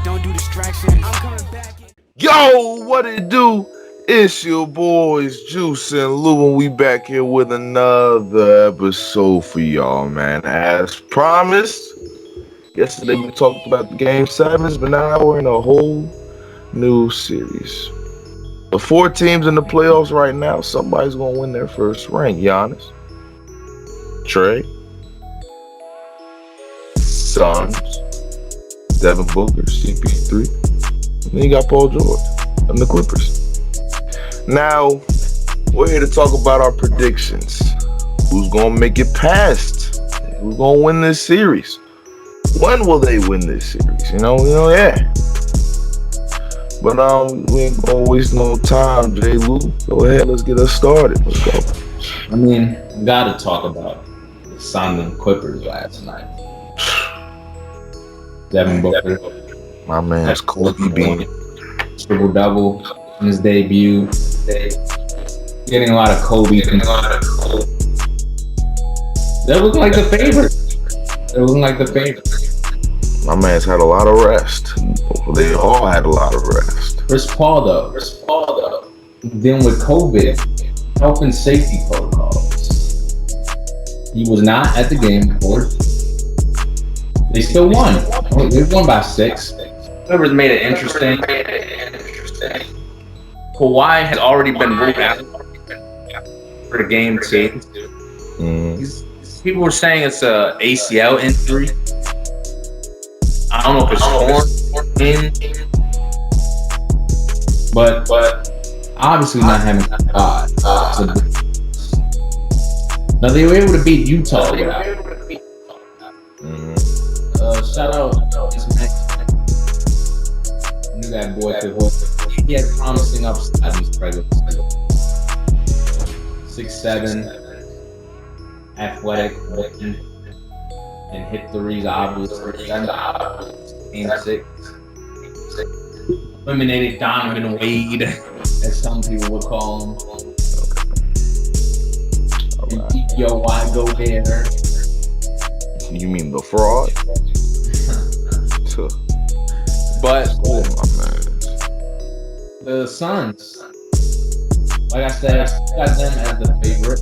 Don't do distractions. I'm coming back. Yo, what it do? It's your boys Juice and Lou, and we back here with another episode for y'all, man. As promised, yesterday we talked about the Game 7s, but now we're in a whole new series. The four teams in the playoffs right now, somebody's going to win their first ring. Giannis, Trey, Suns, Devin Booker, CP3, and then you got Paul George and the Clippers. Now, we're here to talk about our predictions. Who's going to make it past? Who's going to win this series? When will they win this series? Yeah. But we ain't going to waste no time, J. Lou. Go ahead, let's get us started. Let's go. I mean, gotta talk about the Suns and Clippers last night. Devin Booker, My man's Kobe Bean. triple double in his debut. Getting a lot of Kobe. They're looking like the favorite. My man's had a lot of rest. They all had a lot of rest. Chris Paul though, dealing with COVID, health and safety protocols. He was not at the game, of course. They still won. They won by 6. Whoever's made it interesting. Kawhi has already been ruled out for the game 2. People were saying it's a ACL injury. I don't know if it's torn in, but obviously not having God. Now they were able to beat Utah without. Shout out to Max. I knew that boy could. He had promising upside in his regular season. 6'7", athletic, and hit threes obviously. Game 6. Eliminated Donovan Wade, as some people would call him. And Yo, why go there? You mean the fraud? But Oh, my man. the Suns, like I said, got them as the favorite.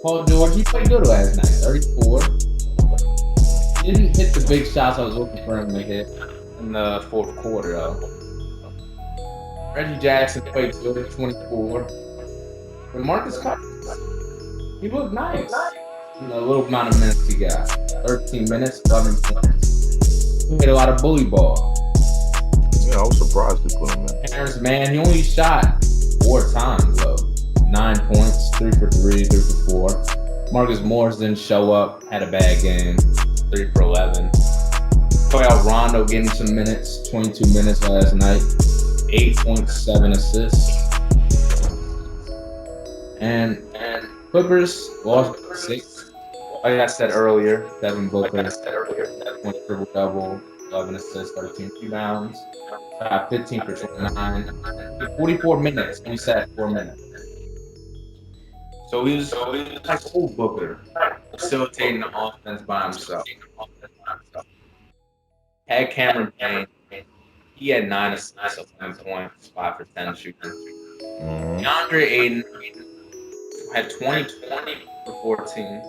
Paul George, he played good last night, 34. He didn't hit the big shots I was looking for him to hit in the fourth quarter, though. Reggie Jackson played good, 24. And Marcus Cousins, he looked nice. In the little amount of minutes he got. 13 minutes, 11 points. He made a lot of bully ball. Yeah, I was surprised they put him in. Terrence Mann, he only shot 4 times, though. 9 points, 3 for 3, 3 for 4. Marcus Morris didn't show up, had a bad game, 3 for 11. Playoff Rondo getting some minutes, 22 minutes last night, 8.7 assists. And Clippers lost 6. Like I said earlier, Devin Booker, 1 triple double, 11 assists, 13 rebounds, 15 for 29, 44 minutes. He sat 4 minutes. So he was like old Booker, facilitating the offense by himself. Had Cameron Payne. He had 9 assists, 10 points, 5 for 10 shooting. DeAndre Ayton had 20 for 14.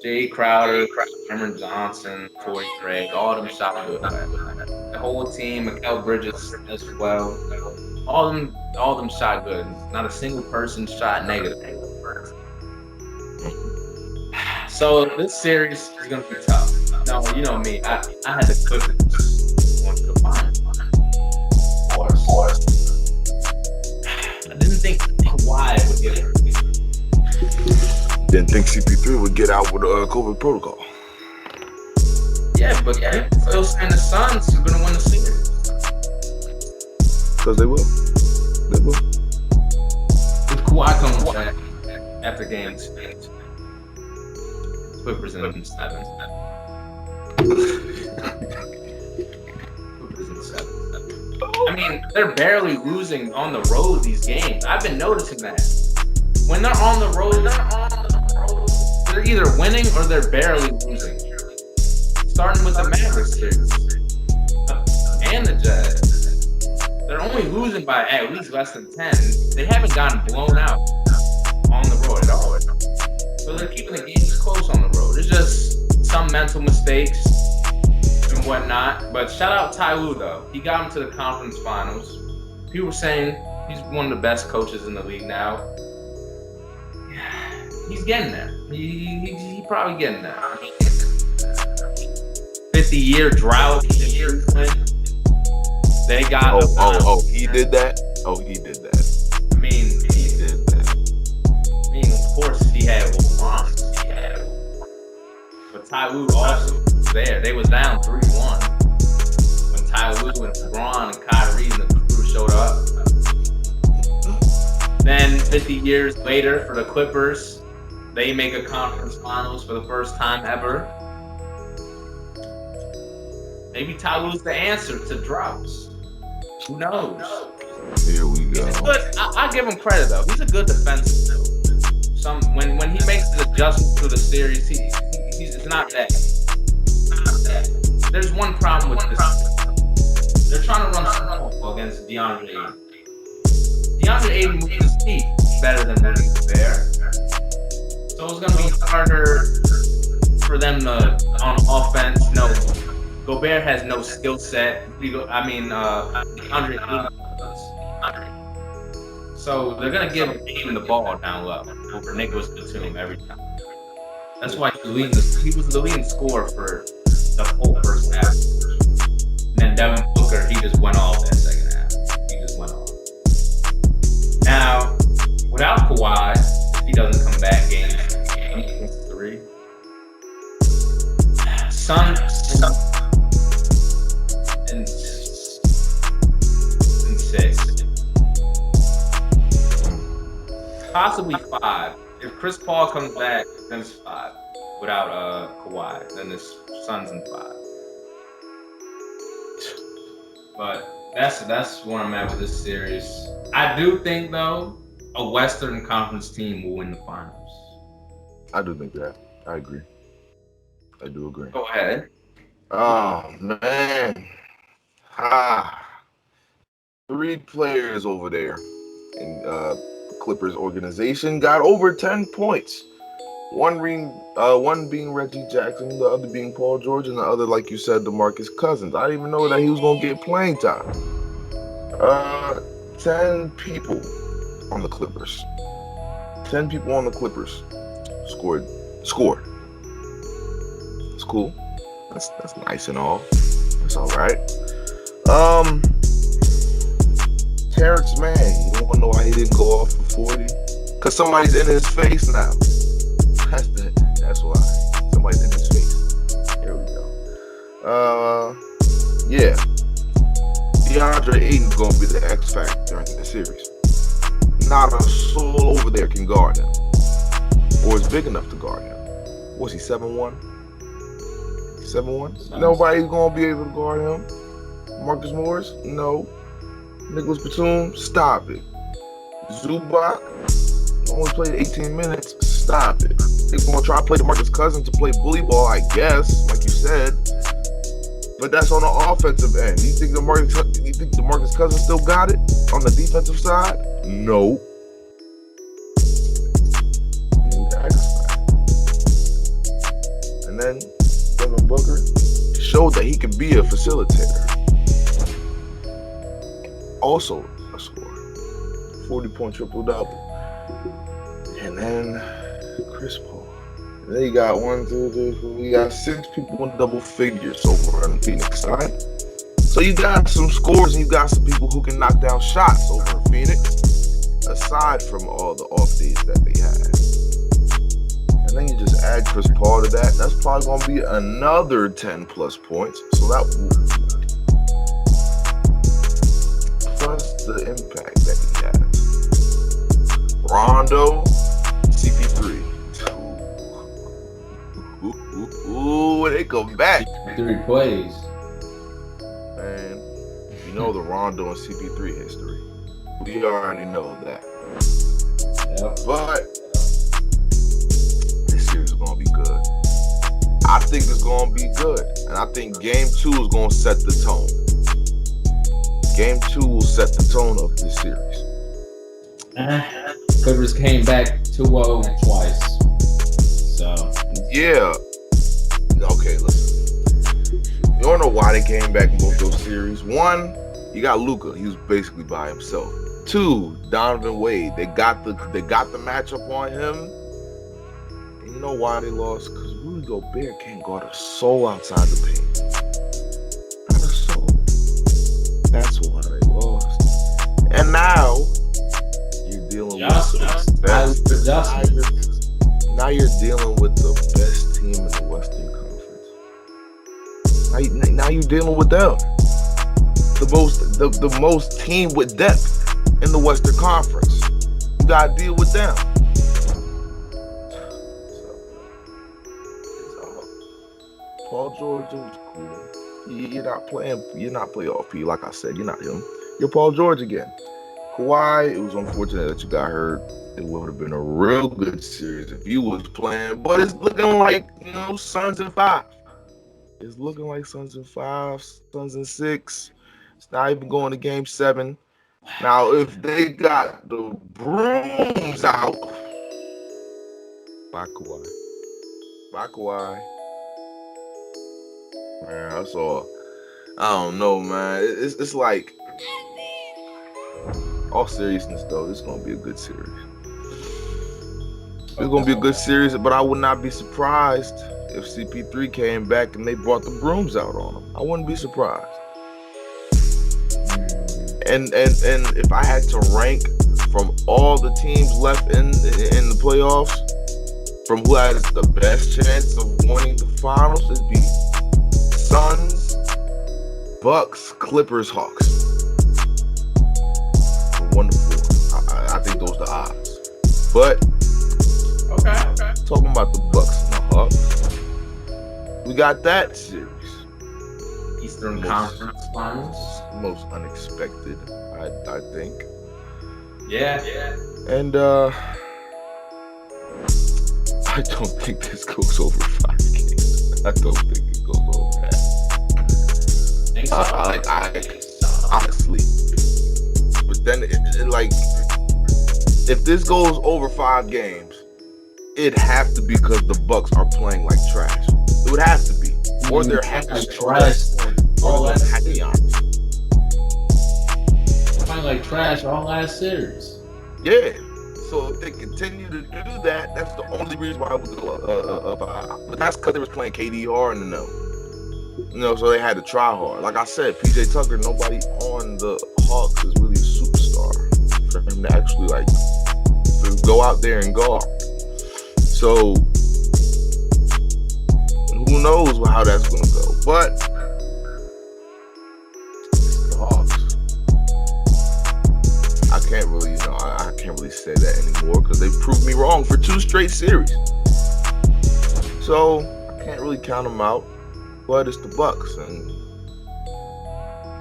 Jay Crowder, Cameron Johnson, Torrey Craig, all of them shot good. The whole team, Mikal Bridges as well. All of them shot good. Not a single person shot negative. So this series is gonna be tough. No, you know me. I had the Clippers going to the finals. Of course. I didn't think Kawhi would get hurt. Didn't think CP3 would get out with a COVID protocol. Yeah, but people still saying the Suns are gonna win the series. Because they will. They will. If Kawhi comes back after game 2, Clippers in 7. Clippers in 7. I mean, they're barely losing on the road these games. I've been noticing that. When they're on the road, they're either winning or they're barely losing. starting with the Mavericks series and the Jazz. They're only losing by at least less than 10. They haven't gotten blown out on the road at all. So they're keeping the games close on the road. It's just some mental mistakes and whatnot. But shout out Ty Lue, though. He got him to the conference finals. People were saying he's one of the best coaches in the league now. He's getting there. He probably getting there. 50-year drought. They got. He did that. He did that. I mean, he did that. I mean, of course he had LeBron. But Ty Lue also was there. They was down 3-1 when Ty Lue and LeBron and Kyrie and the crew showed up. Then 50 years later for the Clippers, they make a conference finals for the first time ever. Maybe Ty Lue's the answer to droughts. Who knows? Here we go. But I give him credit though. He's a good defensive coach. When he makes the adjustment through the series, he's not that. There's one problem with this. They're trying to run small against DeAndre Ayton. DeAndre Ayton moves his feet better than Rudy Gobert. So it's going to be harder for them to, on offense. No, Gobert has no skill set. DeAndre Ayton does. So they're going to give Ayton the ball down low over Nicholas Batum every time. That's why he was the leading scorer for the whole first half. And then Devin Booker, he just went off that second half. He just went off. Now, without Kawhi, if he doesn't come back game 3, Suns and 6. Possibly 5. If Chris Paul comes back, then it's 5. Without Kawhi, then it's Suns and 5. But that's where I'm at with this series. I do think though a Western Conference team will win the finals. I do think that. I agree. I do agree. Go ahead. Oh man. 3 players over there in Clippers organization got over 10 points. One being Reggie Jackson, the other being Paul George, and the other, like you said, DeMarcus Cousins. I didn't even know that he was gonna get playing time. 10 people on the Clippers. 10 people on the Clippers scored. It's cool. That's nice and all. That's all right. Terrence Mann, you don't know why he didn't go off for 40? Cause somebody's in his face now. That's why. Somebody's in his face. Here we go. Yeah. DeAndre Ayton's gonna be the X factor in the series. Not a soul over there can guard him, or is big enough to guard him. Was he 7'1"? 7'1"? Nobody's gonna be able to guard him. Marcus Morris? No. Nicholas Batum? Stop it. Zubac? Only played 18 minutes. Stop it. They're gonna try to play DeMarcus Cousins to play bully ball, I guess, like you said. But that's on the offensive end. You think DeMarcus Cousins still got it on the defensive side? No. And then Devin Booker showed that he can be a facilitator. Also a scorer. 40-point triple-double. And then Chris Paul. And then you got 1, 2, 3, 4. You got 6 people in double figures over on the Phoenix side. So you got some scores and you got some people who can knock down shots over in Phoenix, aside from all the off days that they had. And then you just add Chris Paul to that. That's probably going to be another 10 plus points. So that plus the impact that he has. Rondo, CP3. Ooh, they come back. 3 plays. Man, you know the Rondo and CP3 history. We already know that. Yep. But this series is gonna be good. I think it's gonna be good, and I think Game 2 is gonna set the tone. Game 2 will set the tone of this series. Clippers came back 2-0 twice. So Yeah. Okay, listen. You don't know why they came back in both those series. One, you got Luka. He was basically by himself. Two, Donovan Wade. They got the matchup on him. And you know why they lost? Because Rudy Gobert can't guard a soul outside the paint. Not a soul. That's why they lost. And now you're dealing with the best. Now you're dealing with the best team in the Western Conference. Now you're dealing with them. The most team with depth in the Western Conference. You gotta deal with them. Paul George was cool. You're not playoff P. Like I said, you're not him. You're Paul George again. Kawhi, it was unfortunate that you got hurt. It would have been a real good series if you was playing, but it's looking like, Suns in 5. It's looking like Suns in 5, Suns in 6. It's not even going to Game 7. Now, if they got the brooms out, by Kawhi. Man, that's all. I don't know, man. It's like, all seriousness though, it's gonna be a good series. It's gonna be a good series, but I would not be surprised if CP3 came back and they brought the brooms out on him. I wouldn't be surprised. And if I had to rank from all the teams left in the playoffs, from who has the best chance of winning the finals, it'd be Suns, Bucks, Clippers, Hawks. From 1 to 4. I think those are the odds. But okay. Talking about the Bucks and the Hawks, we got that series. Eastern Conference Finals. Most unexpected, I think. Yeah. And I don't think this goes over 5 games. I don't think it goes over that. I honestly. But then it like, if this goes over 5 games, it'd have to be because the Bucks are playing like trash. It would have to be, or they're hacky trash, or they're hacky on. Playing like trash all last series. Yeah. So if they continue to do that, that's the only reason why I would go but that's because they was playing KD hard and so they had to try hard. Like I said, PJ Tucker, nobody on the Hawks is really a superstar for him to actually to go out there and guard. So who knows how that's gonna go? But the Hawks. I can't really say that anymore because they proved me wrong for 2 straight series. So I can't really count them out. But it's the Bucks, and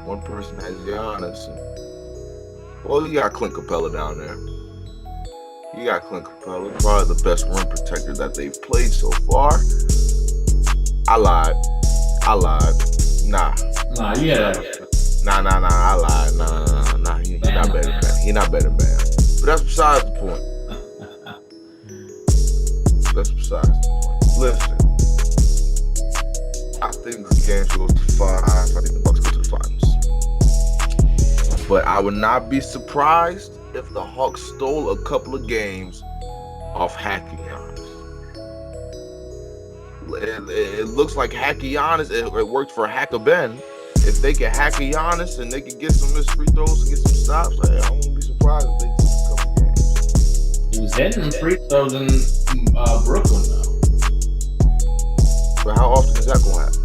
one person has Giannis. You got Clint Capella down there. You got Clint Capella, probably the best rim protector that they've played so far. I lied. Nah, yeah. Nah. I lied. Nah. He not better than Bam. He not better than Bam. But that's besides the point. Listen. I think this game goes to 5. I think the Bucks go to the finals. But I would not be surprised if the Hawks stole a couple of games off Hacky Giannis. It looks like Hacky Giannis, it worked for Hacker Ben. If they can hack Giannis and they can get some missed free throws and get some stops, I won't be surprised if they took a couple games. He was hitting free throws in Brooklyn, though. But how often is that going to happen?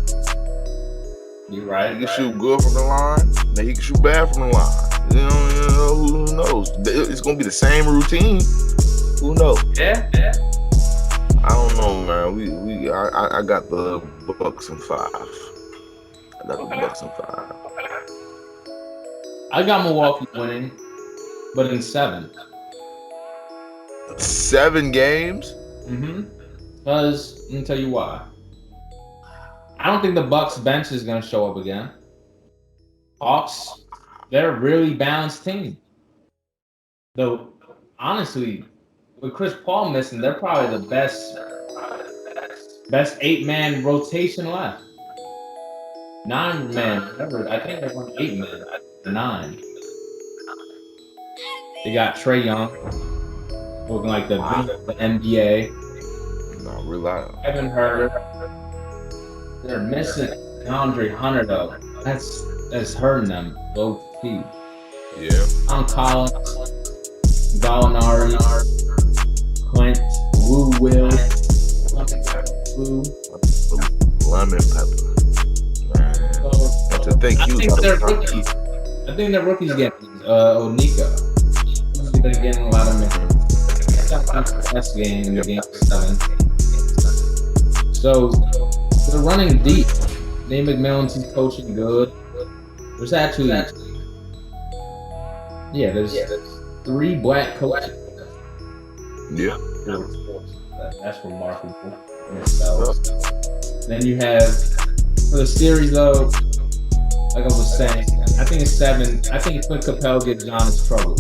You're right. He can shoot good from the line, then he can shoot bad from the line. Who knows? It's going to be the same routine. Who knows? Yeah. I don't know, man. I got the Bucks in 5. I got Milwaukee winning, but in 7. 7 games? Because, let me tell you why. I don't think the Bucks bench is gonna show up again. Hawks, they're a really balanced team. Though honestly, with Chris Paul missing, they're probably the best 8-man rotation left. 9-man, whatever. I think they're on 8-man. 9. They got Trae Young, looking like the NBA. No, relax. Haven't heard. They're missing Andre Hunter though. That's hurting them low key. Yeah. Tom Collins, Gallinari, Clint, Woo Will, Woo. Lemon pepper. Man. And to think you I think they're rookies getting Onika. He's been getting a lot of minutes. Best game in the game 7. So they're running deep. Nate McMillan's coaching good. There's actually there's 3 black coaches. Yeah. That's remarkable in itself. Then you have for the series though, like I was saying, I think it's 7. I think Clint Capel gives Giannis trouble.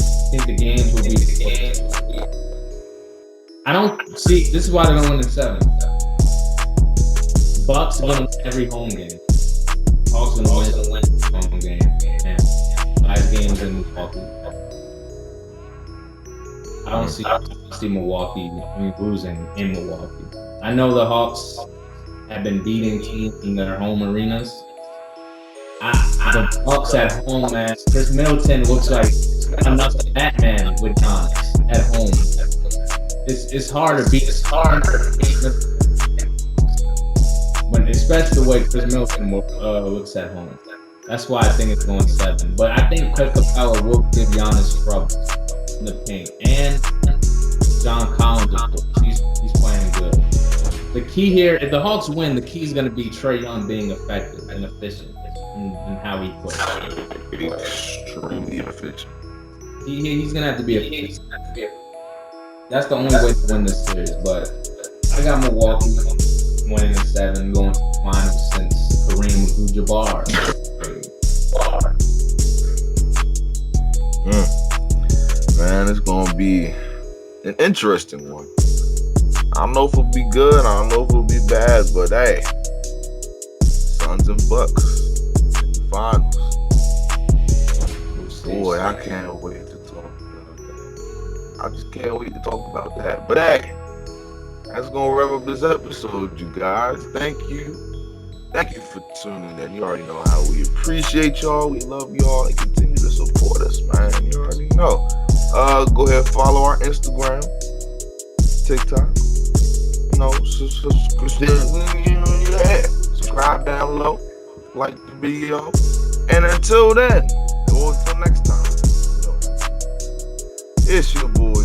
I think the games will be the games. I don't see. This is why they're going to win in 7. Bucks are going to win every home game. Hawks are going to win home game. And 5 games in Milwaukee. I don't see Milwaukee losing in Milwaukee. I know the Hawks have been beating teams in their home arenas. The Bucks at home, man. Chris Middleton looks like another Batman with Giannis at home. It's hard to beat. It's hard when, especially the way Chris Middleton looks at home. That's why I think it's going 7. But I think Clint Capella will give Giannis trouble in the paint, and John Collins, of course, he's playing good. The key here, if the Hawks win, the key is going to be Trae Young being effective and efficient in how he plays. Extremely efficient. He's going to have to be efficient. That's the only way to win this series. But I got Milwaukee winning in 7, going to the finals since Kareem Abdul-Jabbar. Man, it's gonna be an interesting one. I don't know if it'll be good. I don't know if it'll be bad, but hey, Suns and Bucks in the finals. Boy, I can't wait to talk about that. I just can't wait to talk about that. But hey, that's gonna wrap up this episode, you guys. Thank you for tuning in. You already know how we appreciate y'all. We love y'all and continue to support us, man. You already know. Go ahead, follow our Instagram, TikTok. You know, subscribe down below, like the video, and until then, until next time, it's your boy